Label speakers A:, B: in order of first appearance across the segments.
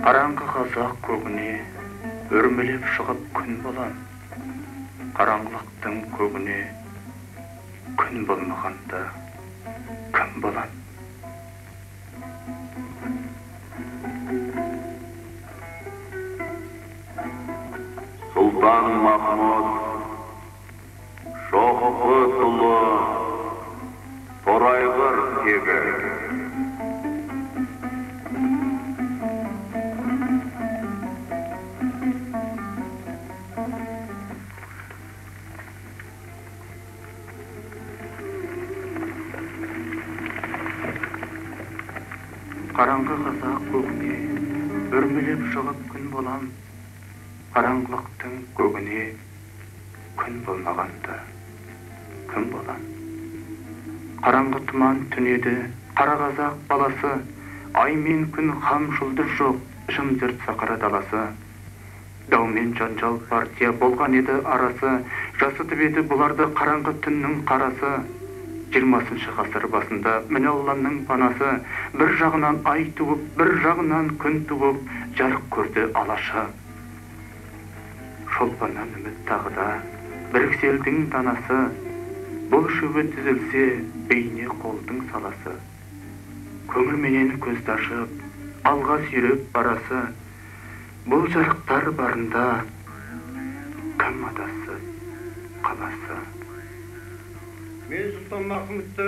A: Қараңғы қазақ көгіне өрмелеп шығып күн болан, қараңғылықтың көгіне күн болмағанда кім болан?
B: Сұлтан Махмұд, Шоғығы тұлы, Торайғыр тегі.
A: Қараңғы қазақ көгіне өрмелеп шығып күн болан, қараңғылықтың көгіне күн болмағанда кім болан? Қараңғы тұман түнеді қара қазақ баласы, ай мен күн хам жұлдыз жоқ, жым-жырт сахара даласы. Дау мен жанжал партия болған еді арасы, жасытып еді бұларды қараңғы түннің қарасы. 20 ғасыр басында міне Алланың панасы, бір жағынан ай туып, бір жағынан күн туып, жарық көрді алашы. Шолпаннан үміт тағыда бірікселдің данасы, бұл шөбі түзілсе бейне қолдың саласы. Көңіл менен көзді ашып, алға сүйреп барасы, бұл жарықтар барында кім адасы қаласы?
C: Мен Сұлтан Махмұдты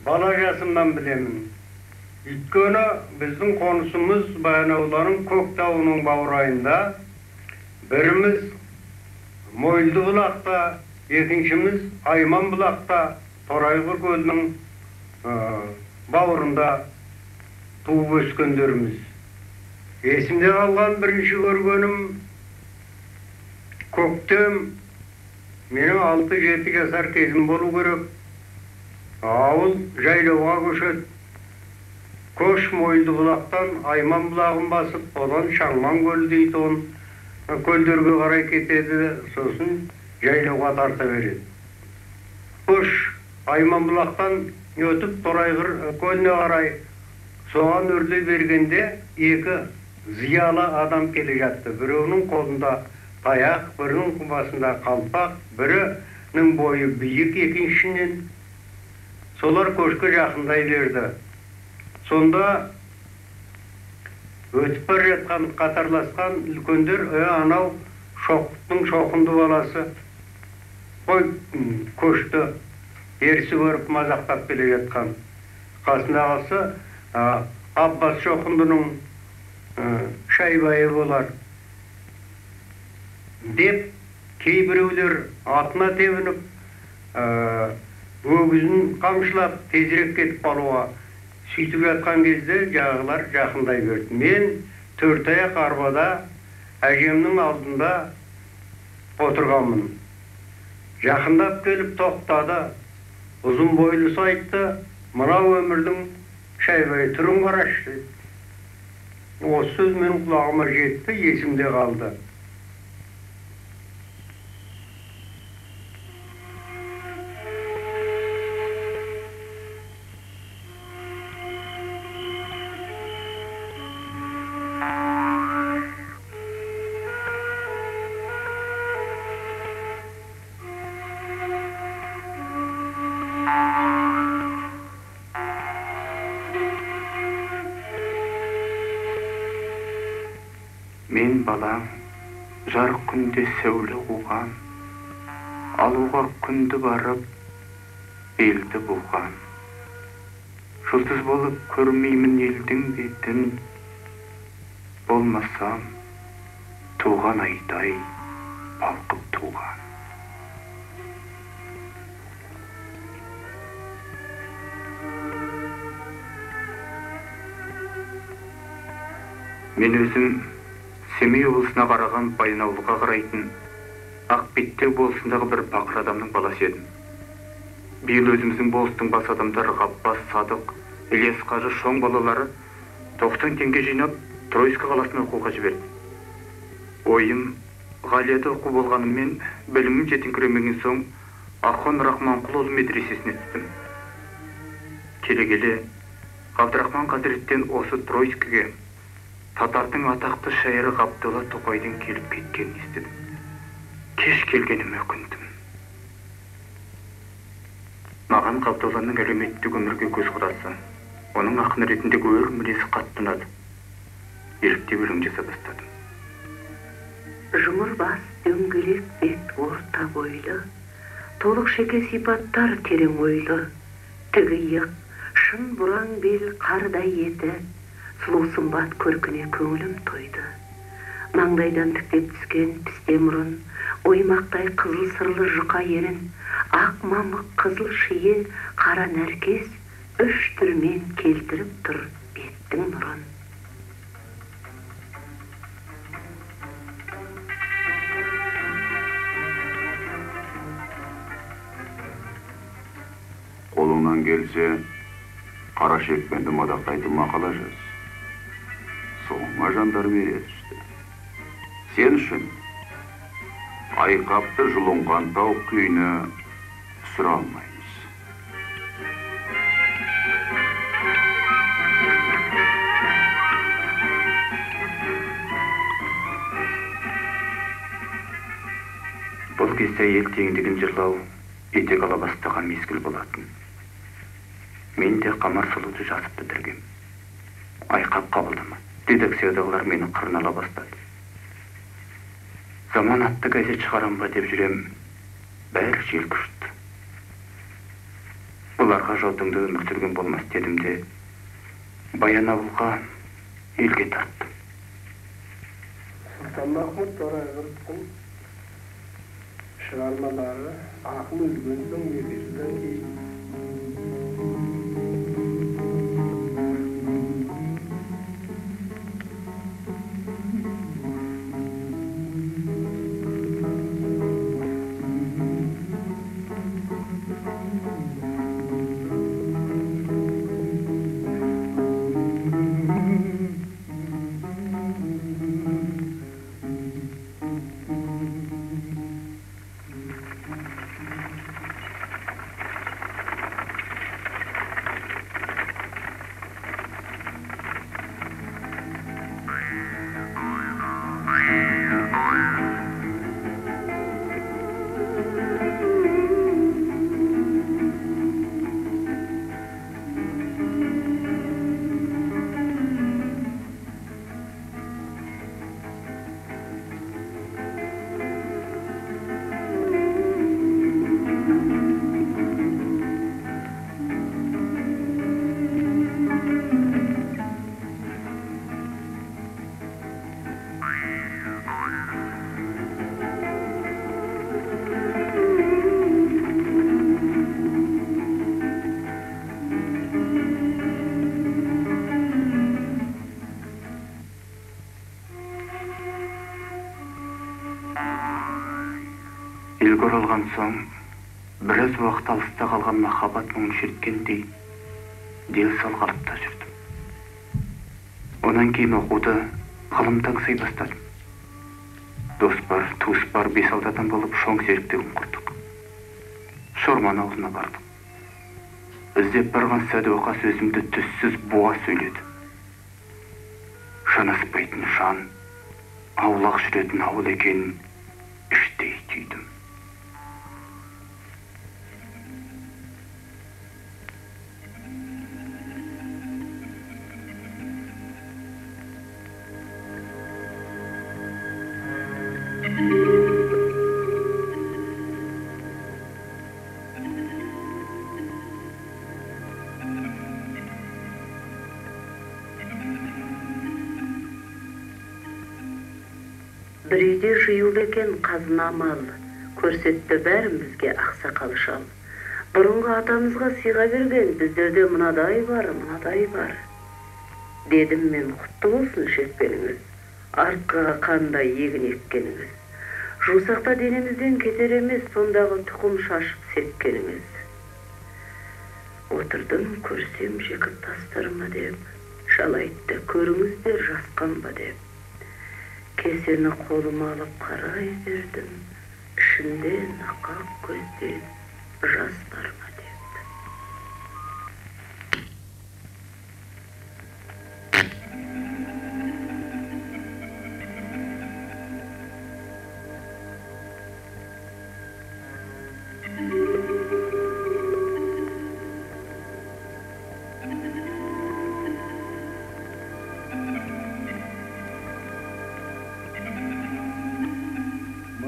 C: бала жасымнан білемін. Өйткені біздің қонысымыз Баянауылдың Көктауының баурайында. Біріміз Мойылды бұлақта, екіншіміз Айман бұлақта, Торайғыр көлінің бауырында туып өскендеріміз. Есімде қалған бірінші көргенім көктем, менің 6-7 жасар кезім болу керек. Ауыл жайлауға көшеді. Көш Мойылды бұлақтан Айман бұлағын басып, одан Шаңман көлі дейді, он көлдерге қарай кетеді, сосын жайлауға тарта береді. Көш Айман бұлақтан өтіп Торайғыр көліне қарай соған өрлей бергенде екі зиялы адам келе жатты. Біреуінің қолында таяқ, бірінің басында қалпақ, бірінің бойы биік, екіншісінен. Солар көшке жақындай берді. Сонда өтіп бара жатқан қатарласқан үлкендер, анау шоқтың шоқынды баласы қой көшті, ерсі көріп мазақтап келе жатқан. Қасындағысы Аббас шоқындының шайбайы болар деп, кейбіреулер атына тебініп, өгізін қамшылап тезірек кетіп қалуға сөйтіп жатқан кезде жағылар жақындай берді. Мен 4 аяқ арбада әжемнің алдында отырғанмын. Жақындап келіп тоқтады. Ұзын бойлысы айтты, мынау өмірдің шайбайы, түрін қарашы. Осы сөз менің құлағыма жетті, есімде қалды.
A: Мен балаң, жарық күнде сәуле қуған, алуға күнді барып, елді буған. Жұлдыз болып көрмеймін елдің бетін, болмасам, туған айдай балқып туған. Мен өзім Семей облысына қараған Баянауылға қарайтын Ақбеттер болысындағы бір бақыр адамның баласы едім. Биыл өзіміздің болыстың бас адамдар Ғаббас, Садық, Ілияс Қажы, Шоң балалары 90 теңге жинап Тройска қаласына оқуға жіберді. Ойым Ғалияда оқу болғанымен білімім жетіңкіремеген соң Ахон Рахманқұлұлы медресесіне түстім. Келе-келе Ғабдырахман Қазіреттен осы Тройскіге Татардың атақты шайыры Ғабдолла Тоқайдың келіп кеткенін естідім. Кеш келгеніме өкіндім. Маған Ғабдолланың әлеуметтік өмірге көзқарасы, оның ақын ретіндегі өр мінезі қатты ұнады. Еліктеп өлең жаза бастадым.
D: Жұмыр бас, дөңгелек бет, орта бойлы, толық шеке сипаттар терең ойлы, тігі иық, шын бұраң бел, қардай еті, сұлу сымбат көркіне көңілім тойды. Маңдайдан тіктеп түскен пісте мұрын, оймақтай қызыл сырлы жұқа ерін, ақ мамық қызыл шие, қара нәркес, үш түрмен келтіріп тұр беттің нұрын.
B: Қолыңнан келсе, қара шекпенді мадақтайтын мақала жаз. Соңыма жандар береді işte. Сен үшін айқапты жұлынған тау күйіні түсіре алмаймыз.
A: Бұл кезде ел теңдігін жырлау етек ала бастаған мезгіл болатын. Мен де Қамар сұлуды жазып бітіргем. Айқап қабылдама. Редакциядағылар мені қырнала бастады. Заман атты газет шығарам ба деп жүрем, бәрі жел күшті. Бұларға жаудыңды өмір сүрген болмас дедім де, Баянауылға елге тарттым.
C: Сұлтанмахмұт Торайғыровтың шығармалары ақын өлгеннің екіншіден кейін
A: Елге оралған соң, біраз уақыт алыста қалған махаббат мұңын шерткендей, дел сал қалыпта жүрдім. Онан кейін оқуды ғылымды аңсай бастадым. Дос бар, туыс бар, 5-6 адам болып шоң серіктігін құрдық. Шорман ауылына бардық. Іздеп барған Сәдуақа сөзімді түссіз буа сөйледі. Жанаспайтын жан, аулақ жүретін ауыл екенін іштей түйдім.
D: Бір үйде жиылды екен қазына мал, көрсетті бәрімізге ақсақал шал. Бұрынғы атамызға сыйға берген, біздерде мынадай бар, мынадай бар. Дедім мен, құтты болсын шекпеніңіз, арқаға қандай егін еккеніңіз. Жусақта денемізден кетер емес, сондағы тұқым шашып сепкеніңіз. Отырдым, көрсем жекіп тастарыма деп, шал айтты, көріңіздер жасқан ба деп. Кесені қолыма алып қарай бердім, ішінде нақақ көзден жас бар ма деп.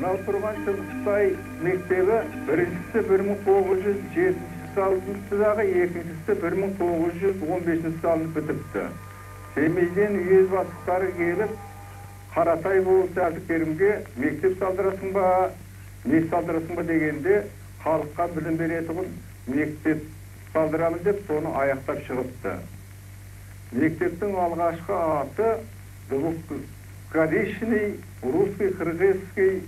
E: мынау тұрған Шыңғыстай мектебі біріншісі 1907 салыныпты дағы, екіншісі 1915 салынып бітіпті. Семейден уез бастықтары келіп, Қаратай болысы Әбдікерімге мектеп салдырасың ба, не салдырасың ба дегенде, халыққа білім беретұғын мектеп салдырамыз деп, соны аяқтап шығыпты. Мектептің алғашқы аты Двухгоричный, русский, кыргызский,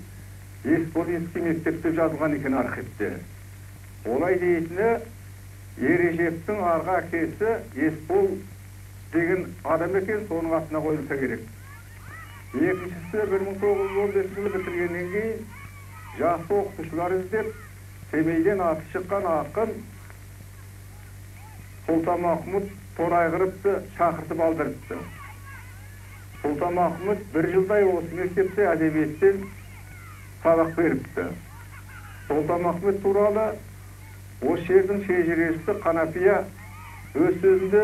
E: Есполинский мектеп деп жазылған екен архивте. Олай дейтіні, Ережептің арғы әкесі Еспол деген адам екен, соның атына қойылса керек. Екіншісі 1915 жылы бітіргеннен кейін жақсы оқытушылар іздеп, Семейден аты шыққан ақын Сұлтанмахмұт Торайғырыпты шақыртып алдырыпты. Сұлтанмахмұт бір жылдай осы мектепте әдебиеттен сабақ беріпті. Сұлтанмахмұт туралы осы жердің шежіресі Қанапия өз сөзінде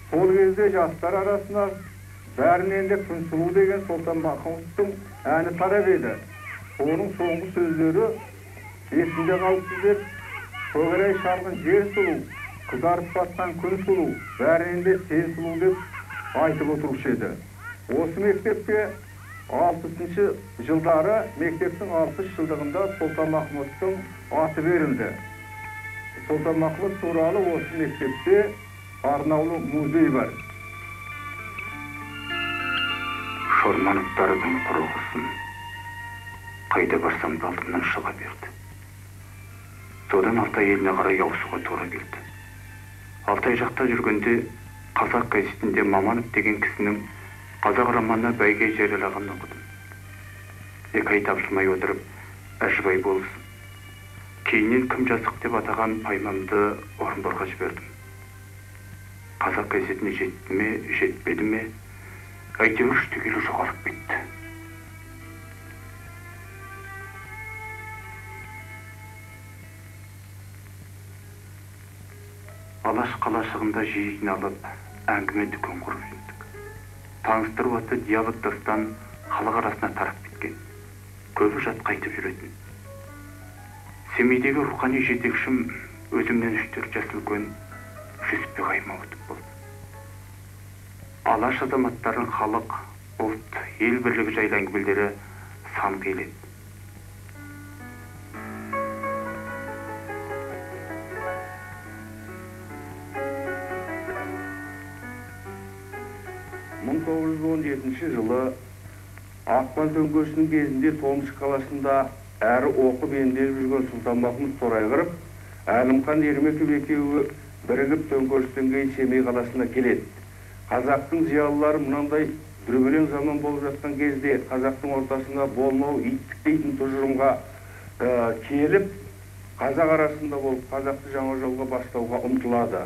E: сол кезде жастар арасына бәрінен де Күнсұлу деген Сұлтанмахмұттың әні тарап еді. Оның соңғы сөздері есінде қалыпты деп, көгерей шарғын жер сұлу, қызарып батқан күн сұлу, бәрінен де сен сұлу деп айтып отырушы еді. Осы мектепке 60-шы жылдары мектептің 60 жылдығында Сұлтанмахмұттың аты берілді. Сұлтанмахмұт туралы осы мектепте арнаулы музей бар.
A: Шормановтардың құрылғысын қайда барсам да алдымнан шыға берді. Содан Алтай еліне қарай ауысуға тура келді. Алтай жақта жүргенде қазақ газетінде Маманов деген кісінің қазақ романы бәйге жариялағанын оқыдым. 2 ай тапшылмай отырып, Әжібай болсын. Кейіннен кім жазық деп атаған Паймамды Орынборға жібердім. Қазақ газетіне жетті ме, жетпеді ме, әйтеуір түгелі жоғалып кетті. Алаш қалашығында жиі жиналып, әңгіме дүкен құрып жүрдік. Таныстыру аты диалог дастан халық арасына тарап кеткен. Көбі жат қайтып жүретін. Семейдегі рухани жетекшім өзімнен 3-4 жас үлкен Жүсіпбек Аймауытов болды. Алаш азаматтарын халық, ұлт, ел бірлігі жайлы әңгімелері сан келеді.
E: жылы Ақпан төңкерісінің кезінде Томш қаласында әрі оқып емделіп жүрген Сұлтанмахмұт Торайғыров, Әлімхан Ермеков екеуі бірігіп төңкерістен кейін Семей қаласына келеді. Қазақтың зиялылары мынандай дүрбелең заман болып жатқан кезде қазақтың ортасына болмау иттік дейтін тұжырымға келіп, қазақ арасында болып қазақты жаңа жолға бастауға ұмтылады.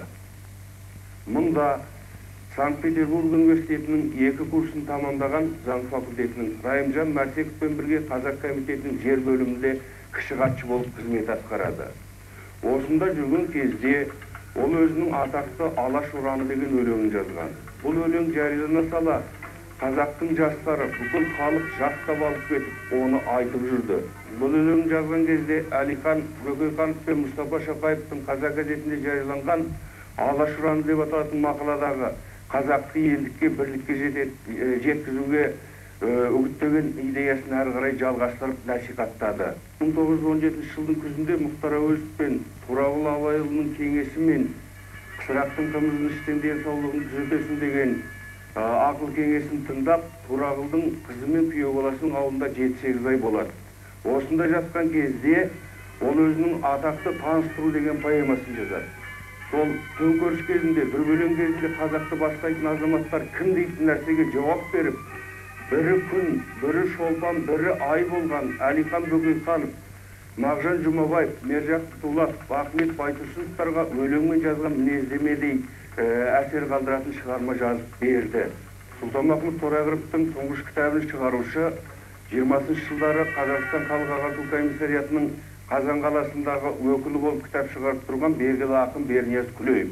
E: Мұнда Санкт-Петербург университетінің 2 курсын тамамдаған заң факультетінің Райымжан Мәрсековпен бірге қазақ комитетінің жер бөлімінде кіші хатшы болып қызмет атқарады. Осында жүрген кезде ол өзінің атақты Алаш ұраны деген өлеңін жазған. Бұл өлең жариялана сала қазақтың жастары бүкіл халық жаттап алып кетіп, оны айтып жүрді. Бұл өлеңін жазған кезде Әлихан Бөкейханов пен Мұстафа Шапаевтың қазақ газетінде жарияланған Алаш ұраны деп аталатын мақаладағы қазақты елдікке, бірлікке жеткізуге үгіттеген идеясын әрі қарай жалғастырып насихаттады. 1917 жылдың күзінде Мұхтар Әуезов пен Турағұл Абайұлының кеңесімен Қысырақтың қымызын іштен денсаулығын түзетесін деген ақыл кеңесін тыңдап, Турағұлдың қызы мен күйеу баласының ауылында 7-8 ай болады. Осында жатқан кезде ол өзінің атақты таныстыру деген поэмасын жазады. Сол төңкеріс кезінде, дүрбелең кезінде қазақты бастайтын азаматтар кім дейтін нәрсеге жауап беріп, бірі күн, бірі шолпан, бірі ай болған Әлихан Бөкейханов, Мағжан Жұмабаев, Мержан Тұтулатов, Ахмет Байтұрсыновтарға өлеңмен жазған мінездемедей әсер қалдыратын шығарма жазып берді. Сұлтанмахмұт Торайғыровтың тұңғыш кітабын шығарушы 20-шы жылдары Қазақстан халық ағарту комиссариатының Қазан қаласындағы өкілі болып кітап шығарып тұрған белгілі ақын Бернияз Күлеев.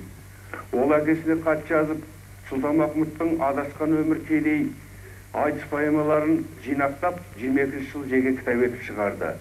E: Ол әкесіне хат жазып, Сұлтанмахмұттың адасқан өмір кедей айтыс поэмаларын жинақтап 22 жыл жеке кітап етіп шығарды.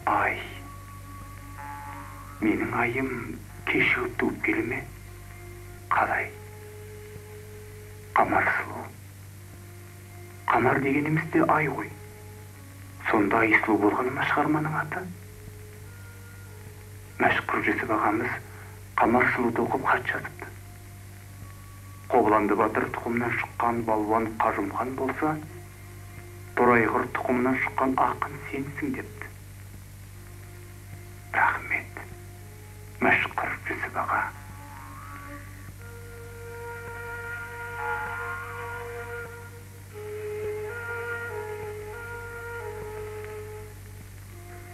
A: Ай, менің айым кешігіп туып келе ме? Қалай? Қамар сұлу. Қамар дегеніміз де ай ғой. Сонда ай сұлу болғаны ма шығарманың аты? Мәшһүр Жүсіп ағамыз Қамар сұлуды оқып хат жазыпты. Қобыланды батыр тұқымынан шыққан балуан Қажымхан болса, Торайғыр тұқымынан шыққан ақын сенсің депті. Рахмет, Мәшһүр Жүсіп аға.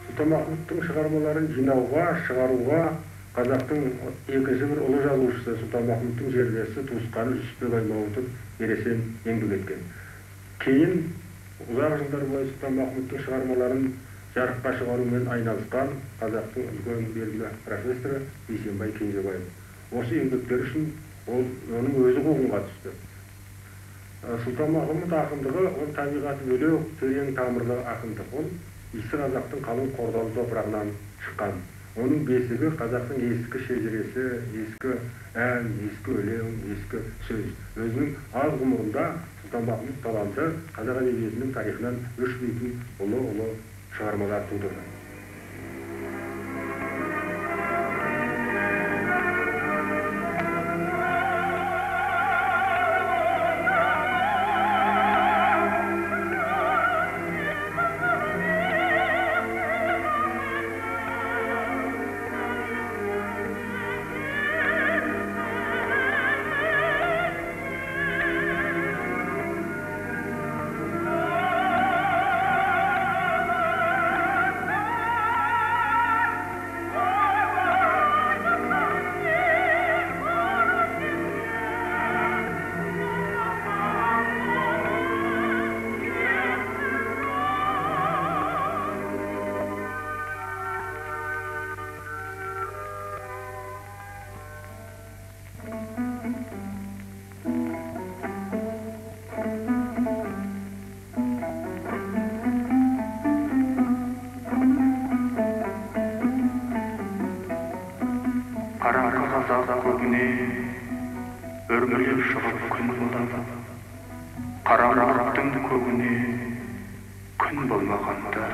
F: Сұлтанмахмұттың шығармаларын жинауға, шығаруға қазақтың екінші бір ұлы жазушысы Сұлтанмахмұттың жерлесі туысқаны Жүсіпбек Аймауытов ересен еңбек еткен. Кейін ұзақ жылдар бойы Сұлтанмахмұттың шығармаларын жарыққа шығарумен айналысқан қазақтың үлкен белгілі профессоры Бейсенбай Кенжебаев. Осы еңбектер үшін оның өзі қуғынға түсті. Сұлтанмахмұт ақындығы ол табиғаты бөлек, терең тамырлы ақындық. Ол исі қазақтың қалың қордалы топырағынан шыққан. Оның бесігі қазақтың ескі шежіресі, ескі ән, ескі өлең, ескі сөз. Өзінің аз ғұмырында Сұлтанмахмұт таланты қазақ әдебиетінің тарихынан өшпейтін ұлы шығармалар тудырды.
A: Қараңғы қазақ көбіне өрмелеп шығып күн болады. Қараңғылықтың көгіне күн болмағанда